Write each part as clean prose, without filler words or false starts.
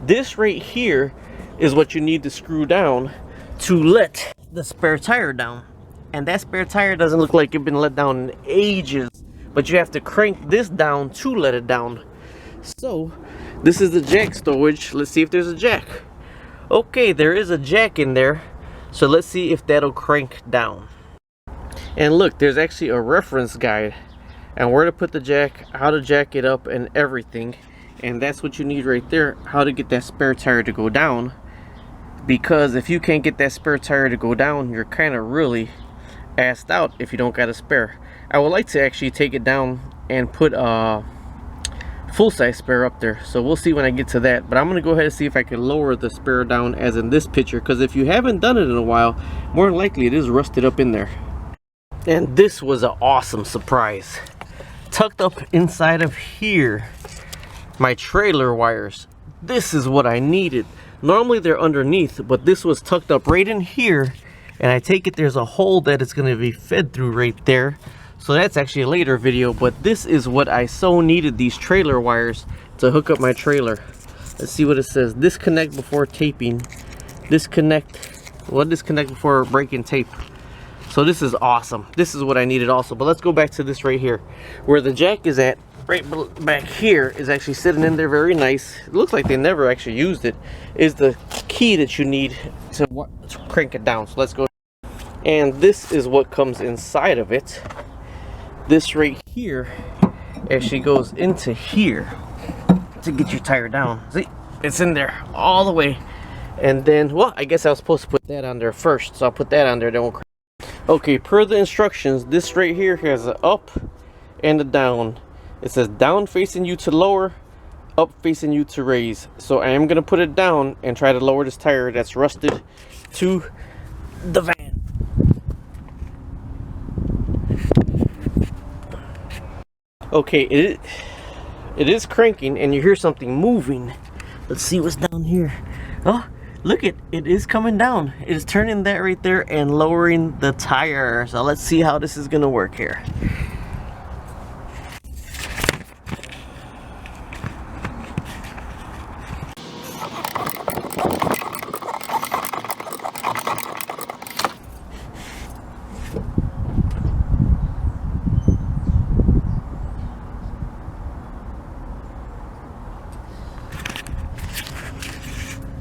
this right here is what you need to screw down to let the spare tire down. And that spare tire doesn't look like it's been let down in ages, but you have to crank this down to let it down. So this is the jack storage. Let's see if there's a jack. Okay, there is a jack in there, so let's see if that'll crank down. And look, there's actually a reference guide and where to put the jack, how to jack it up, and everything. And that's what you need right there, how to get that spare tire to go down. Because if you can't get that spare tire to go down, you're kind of really assed out if you don't got a spare. I would like to actually take it down and put a full-size spare up there, so we'll see when I get to that. But I'm gonna go ahead and see if I can lower the spare down as in this picture, because if you haven't done it in a while, more than likely it is rusted up in there. And this was an awesome surprise. Tucked up inside of here, my trailer wires. This is what I needed. Normally they're underneath, but this was tucked up right in here, and I take it there's a hole that it's going to be fed through right there. So that's actually a later video, but this is what I so needed, these trailer wires to hook up my trailer. Let's see what it says. Disconnect before taping. Disconnect before breaking tape. So this is awesome. This is what I needed also. But let's go back to this right here. Where the jack is at, right back here, is actually sitting in there very nice. It looks like they never actually used it. Is the key that you need to crank it down. So let's go. And this is what comes inside of it. This right here actually goes into here to get your tire down. See, it's in there all the way. And then, well, I guess I was supposed to put that on there first, so I'll put that on there, then we'll crank. Okay, per the instructions, this right here has an up and a down. It says down facing you to lower, up facing you to raise. So I am going to put it down and try to lower this tire that's rusted to the van. Okay, it is cranking, and you hear something moving. Let's see what's down here. Oh, look, it is coming down. It is turning that right there and lowering the tire. So let's see how this is gonna work here.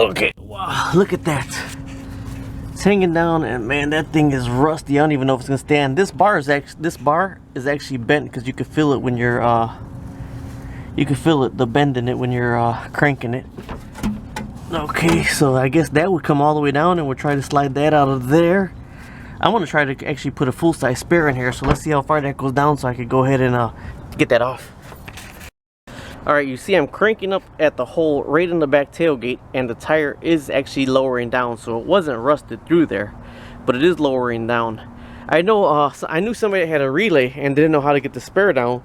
Okay, wow, look at that. It's hanging down, and man, that thing is rusty. I don't even know if it's gonna stand. This bar is actually bent, because you can feel it when you're the bend in it when you're cranking it. Okay, so I guess that would come all the way down, and we'll try to slide that out of there. I want to try to actually put a full-size spare in here, so let's see how far that goes down so I could go ahead and get that off. Alright, you see I'm cranking up at the hole right in the back tailgate, and the tire is actually lowering down, so it wasn't rusted through there, but it is lowering down. I know I knew somebody that had a relay and didn't know how to get the spare down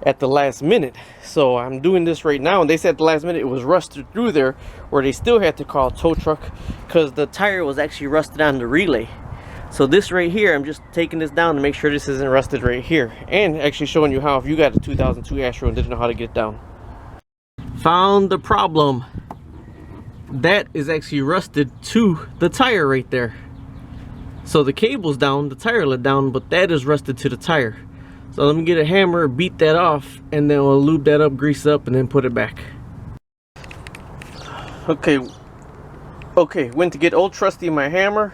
at the last minute, so I'm doing this right now, and they said at the last minute it was rusted through there, where they still had to call a tow truck because the tire was actually rusted on the relay. So this right here, I'm just taking this down to make sure this isn't rusted right here, and actually showing you how if you got a 2002 Astro and didn't know how to get it down. Found the problem. That is actually rusted to the tire right there. So the cable's down, the tire let down, but that is rusted to the tire. So let me get a hammer, beat that off, and then we'll lube that up, grease it up, and then put it back. Okay, went to get Old Trusty my hammer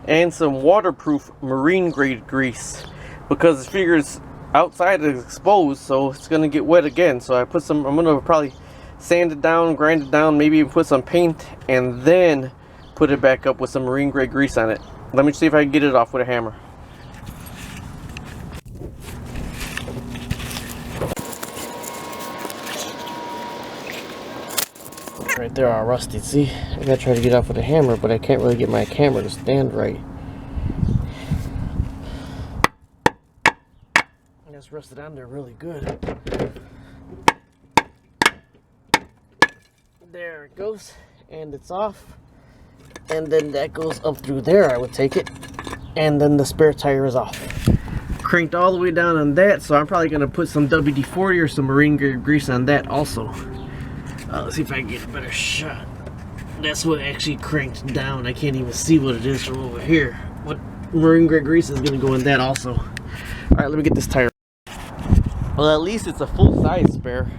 and some waterproof marine grade grease, because the figures outside is exposed, so it's gonna get wet again. So I put some, I'm gonna probably sand it down, grind it down, maybe even put some paint, and then put it back up with some marine grade grease on it. Let me see if I can get it off with a hammer. Right there, all rusty. See, I gotta try to get it off with a hammer, but I can't really get my camera to stand right. It's rusted on there really good. There it goes, and it's off, and then that goes up through there, I would take it, and then the spare tire is off. Cranked all the way down on that, so I'm probably going to put some WD-40 or some marine grade grease on that also. Let's see if I can get a better shot. That's what actually cranks down. I can't even see what it is from over here. What marine grade grease is going to go in that also. Alright, let me get this tire. Well, at least it's a full-size spare.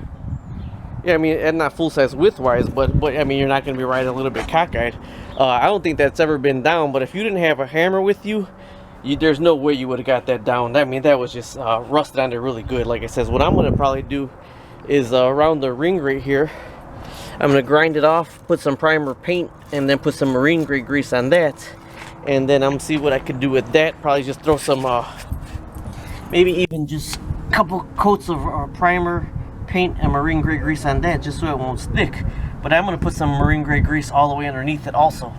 Yeah, I mean, and not full-size width-wise, but I mean, you're not going to be riding a little bit cockeyed. I don't think that's ever been down, but if you didn't have a hammer with you, there's no way you would have got that down. I mean, that was just rusted on there really good. Like I said, what I'm going to probably do is around the ring right here, I'm going to grind it off, put some primer paint, and then put some marine grade grease on that. And then I'm going to see what I can do with that. Probably just throw some, maybe even just a couple coats of primer, paint, and marine grade grease on that, just so it won't stick. But I'm going to put some marine grade grease all the way underneath it also.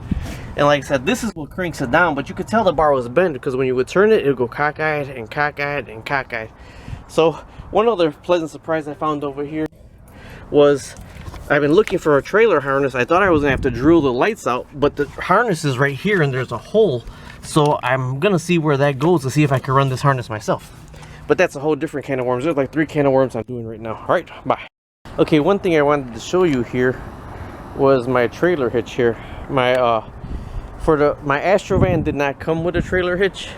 And like I said, this is what cranks it down, but you could tell the bar was bent because when you would turn it, it would go cockeyed and cockeyed and cockeyed. So one other pleasant surprise I found over here was I've been looking for a trailer harness. I thought I was going to have to drill the lights out, but the harness is right here and there's a hole. So I'm going to see where that goes to see if I can run this harness myself. But that's a whole different can of worms. There's like 3 can of worms I'm doing right now. All right, bye. Okay, one thing I wanted to show you here was my trailer hitch here. My Astro van did not come with a trailer hitch.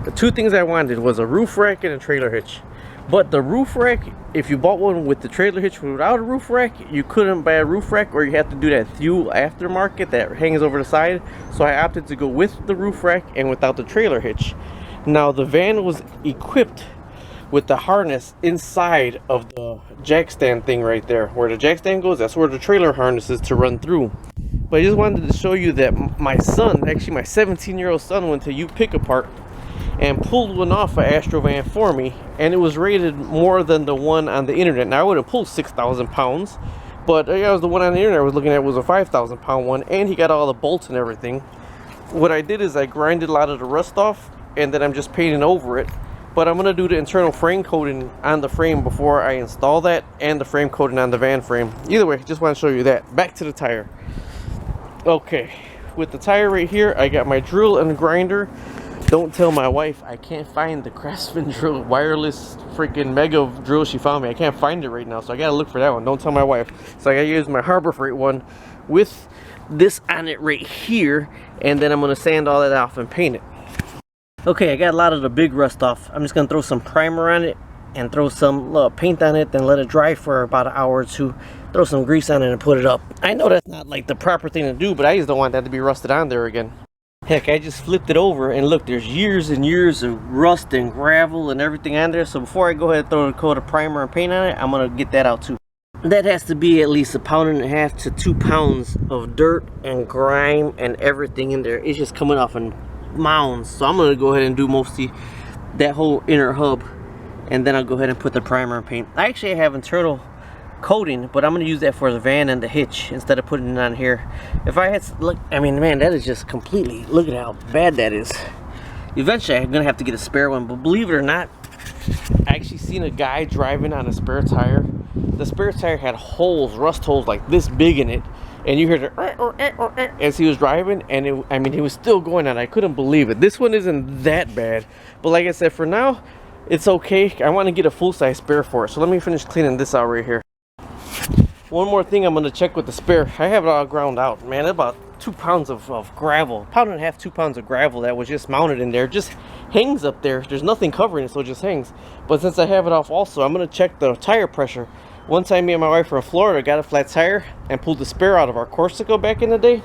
The 2 things I wanted was a roof rack and a trailer hitch. But the roof rack, if you bought one with the trailer hitch without a roof rack, you couldn't buy a roof rack, or you have to do that fuel aftermarket that hangs over the side. So I opted to go with the roof rack and without the trailer hitch. Now the van was equipped with the harness inside of the jack stand thing right there. Where the jack stand goes, that's where the trailer harness is to run through. But I just wanted to show you that my son, actually my 17-year-old son, went to Pick Apart and pulled one off an Astro van for me, and it was rated more than the one on the internet. Now I would have pulled 6,000 pounds, but it was the one on the internet I was looking at was a 5,000 pound one, and he got all the bolts and everything. What I did is I grinded a lot of the rust off, and then I'm just painting over it. But I'm gonna do the internal frame coating on the frame before I install that, and the frame coating on the van frame. Either way, just want to show you that. Back to the tire. Okay, with the tire right here, I got my drill and grinder. Don't tell my wife I can't find the Craftsman drill, wireless freaking mega drill she found me. I can't find it right now, so I gotta look for that one. Don't tell my wife. So I gotta use my Harbor Freight one with this on it right here, and then I'm gonna sand all that off and paint it. Okay, I got a lot of the big rust off. I'm just gonna throw some primer on it and throw some paint on it, then let it dry for about an hour or 2. Throw some grease on it and put it up. I know that's not like the proper thing to do, but I just don't want that to be rusted on there again. Heck, I just flipped it over and look, there's years and years of rust and gravel and everything on there. So before I go ahead and throw a coat of primer and paint on it, I'm gonna get that out too. That has to be at least 1.5 pounds to 2 pounds of dirt and grime and everything in there. It's just coming off in mounds. So I'm gonna go ahead and do mostly that whole inner hub, and then I'll go ahead and put the primer and paint. I actually have internal coating, but I'm gonna use that for the van and the hitch instead of putting it on here. If I had, look, I mean, man, that is just completely, look at how bad that is. Eventually I'm gonna have to get a spare one, but believe it or not, I actually seen a guy driving on a spare tire. The spare tire had holes, rust holes like this big in it, and you heard it as he was driving, and I mean, he was still going on. I couldn't believe it. This one isn't that bad, but like I said, for now it's okay. I want to get a full-size spare for it, so let me finish cleaning this out right here. One more thing I'm going to check with the spare. I have it all ground out, man. About 2 pounds of gravel, 1.5 pounds, 2 pounds of gravel that was just mounted in there. Just hangs up there. There's nothing covering it, so it just hangs. But since I have it off also, I'm going to check the tire pressure. One time me and my wife were in Florida, got a flat tire and pulled the spare out of our Corsica back in the day.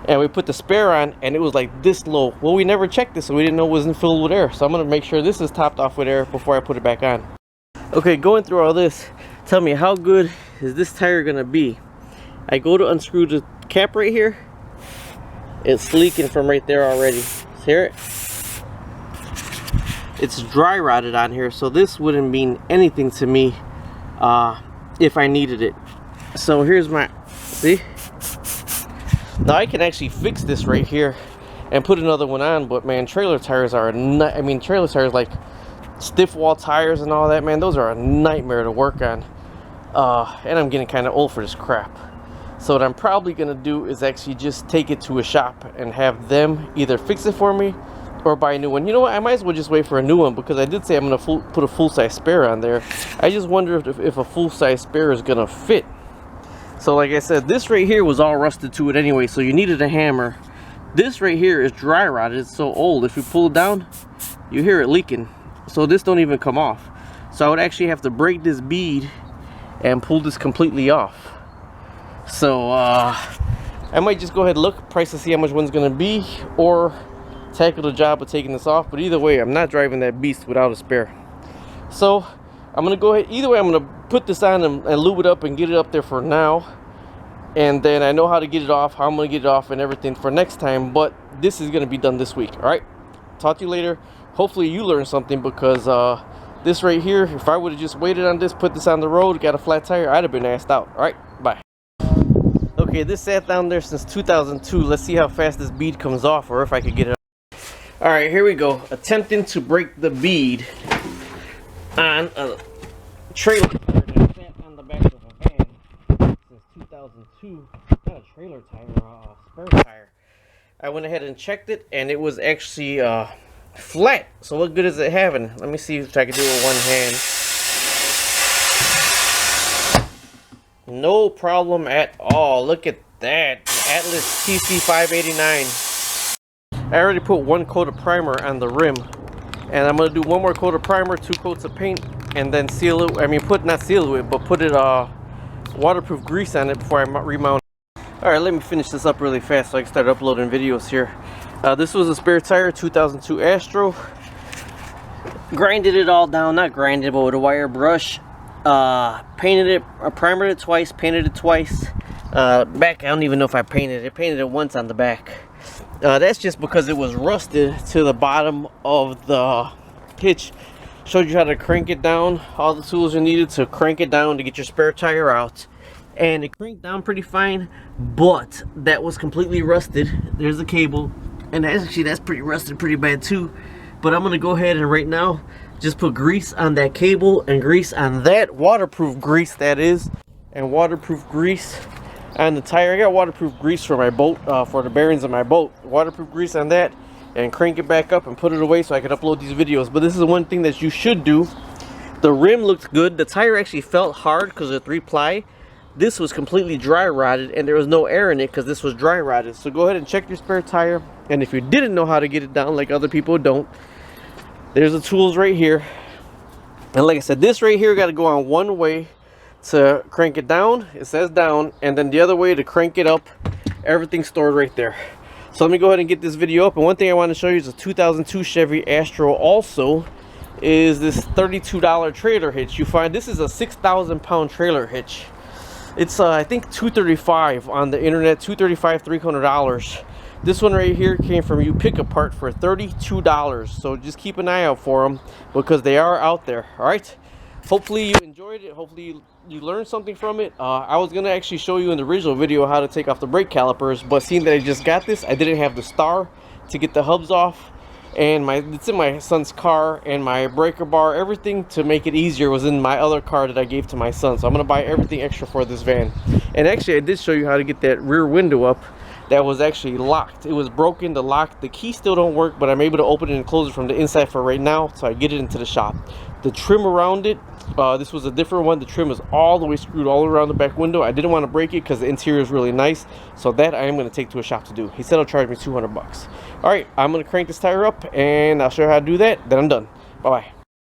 And we put the spare on and it was like this low. Well, we never checked this, so we didn't know it wasn't filled with air. So I'm going to make sure this is topped off with air before I put it back on. Okay, going through all this, tell me, how good is this tire gonna be? I go to unscrew the cap right here. It's leaking from right there already. Hear it? It's dry rotted on here, so this wouldn't mean anything to me if I needed it. So here's my, see? Now I can actually fix this right here and put another one on, but man, trailer tires are I mean, trailer tires like stiff wall tires and all that, man, those are a nightmare to work on. And I'm getting kind of old for this crap. So what I'm probably gonna do is actually just take it to a shop and have them either fix it for me or buy a new one. You know what, I might as well just wait for a new one, because I did say I'm gonna put a full-size spare on there. I just wonder if a full-size spare is gonna fit. So like I said, this right here was all rusted to it anyway, so you needed a hammer. This right here is dry rotted. It's so old. If you pull it down, you hear it leaking. So this don't even come off. So I would actually have to break this bead and pull this completely off. So I might just go ahead and look, price to see how much one's gonna be, or tackle the job of taking this off. But either way, I'm not driving that beast without a spare. So I'm gonna go ahead, either way I'm gonna put this on and lube it up and get it up there for now. And then I know how to get it off, how I'm gonna get it off and everything for next time. But this is gonna be done this week. All right, talk to you later. Hopefully you learned something, because this right here, if I would have just waited on this, put this on the road, got a flat tire, I'd have been assed out. All right, bye. Okay, this sat down there since 2002. Let's see how fast this bead comes off, or if I could get it off. All right, here we go. Attempting to break the bead on a trailer that sat on the back of a van since 2002. Not a trailer tire, a spare tire. I went ahead and checked it, and it was actually flat. So what good is it having? Let me see if I can do it with one hand. No problem at all. Look at that. Atlas TC589. I already put one coat of primer on the rim, and I'm gonna do one more coat of primer, 2 coats of paint, and then seal it. I mean, not seal it, but put it waterproof grease on it before I remount it. All right, let me finish this up really fast so I can start uploading videos here. This was a spare tire, 2002 Astro. Grinded it all down, not grinded, but with a wire brush. Painted it, primered it twice, painted it twice. Back, I don't even know if I painted it. Painted it once on the back. That's just because it was rusted to the bottom of the hitch. Showed you how to crank it down, all the tools you needed to crank it down to get your spare tire out. And it cranked down pretty fine, but that was completely rusted. There's the cable, and that's pretty rusted pretty bad too. But I'm gonna go ahead and right now just put grease on that cable and grease on that, waterproof grease that is, and waterproof grease on the tire. I got waterproof grease for my boat, for the bearings of my boat. Waterproof grease on that, and crank it back up and put it away so I can upload these videos. But this is one thing that you should do. The rim looks good. The tire actually felt hard because of 3-ply. This was completely dry rotted, and there was no air in it because this was dry rotted. So go ahead and check your spare tire. And if you didn't know how to get it down like other people don't, there's the tools right here. And like I said, this right here got to go on one way to crank it down. It says down, and then the other way to crank it up. Everything's stored right there. So let me go ahead and get this video up. And one thing I want to show you is a 2002 Chevy Astro. Also is this $32 trailer hitch. You find this is a 6,000-pound trailer hitch. It's I think $235 on the internet, $235, $300. This one right here came from You Pick Apart for $32. So just keep an eye out for them, because they are out there. All right. Hopefully you enjoyed it. Hopefully you learned something from it. I was gonna actually show you in the original video how to take off the brake calipers, but seeing that I just got this, I didn't have the star to get the hubs off, and it's in my son's car, and my breaker bar, everything to make it easier was in my other car that I gave to my son. So I'm gonna buy everything extra for this van. And actually I did show you how to get that rear window up. That was actually locked. It was broken, the lock, the key still don't work, but I'm able to open it and close it from the inside for right now, so I get it into the shop. The trim around it, this was a different one. The trim is all the way screwed all around the back window. I didn't want to break it because the interior is really nice, so that I am going to take to a shop to do. He said he'll charge me $200. All right, I'm going to crank this tire up, and I'll show you how to do that. Then I'm done. Bye-bye.